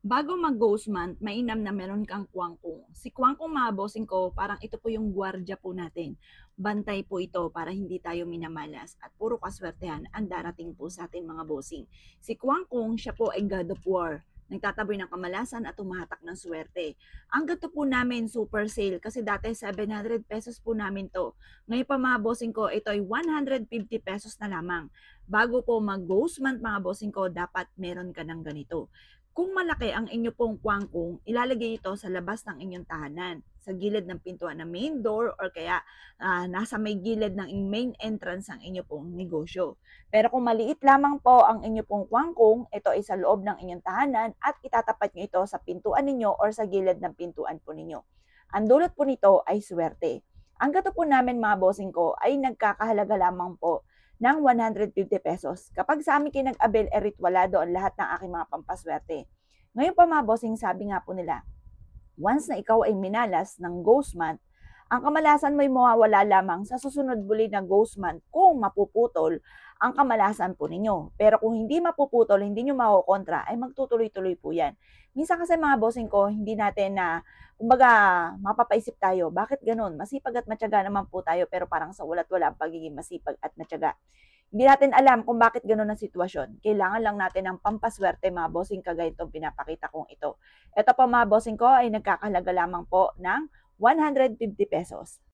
Bago mag-ghost month, mainam na meron kang kwangkong. Si kwangkong mga bossing ko, parang ito po yung gwardya po natin. Bantay po ito para hindi tayo minamalas at puro kaswertehan ang darating po sa atin mga bossing. Si kwangkong, siya po ay God of War. Nagtataboy ng kamalasan at tumahatak ng swerte. Ang ganito po namin super sale kasi dati 700 pesos po namin to. Ngayon pa mga bossing ko, ito ay 150 pesos na lamang. Bago po mag-ghost month mga bossing ko, dapat meron ka ng ganito. Kung malaki ang inyo pong kwangkong, ilalagay ito sa labas ng inyong tahanan, sa gilid ng pintuan ng main door or kaya nasa may gilid ng main entrance ng inyo pong negosyo. Pero kung maliit lamang po ang inyo pong kwangkong, ito ay sa loob ng inyong tahanan at itatapat nyo ito sa pintuan ninyo or sa gilid ng pintuan po ninyo. Ang dulot po nito ay swerte. Ang gato po namin mga bossing ko ay nagkakahalaga lamang po ng 150 pesos. Kapag sa amin kayo nag-avail, ritualado ang lahat ng aking mga pampaswerte. Ngayon pa mga bossing, sabi nga po nila, once na ikaw ay minalas ng ghost month, ang kamalasan mo'y mawawala lamang sa susunod muli na ghost month kung mapuputol ang kamalasan po ninyo. Pero kung hindi mapuputol, hindi nyo makukontra, ay magtutuloy-tuloy po yan. Minsan kasi mga bossing ko, hindi natin na, kumbaga, mapapaisip tayo, bakit ganun? Masipag at matyaga naman po tayo, pero parang sa walat-wala ang pagiging masipag at matyaga. Hindi natin alam kung bakit ganun ang sitwasyon. Kailangan lang natin ng pampaswerte mga bossing kagaya itong pinapakita kong ito. Ito po mga bossing ko ay nagkakahalaga lamang po ng 150 pesos.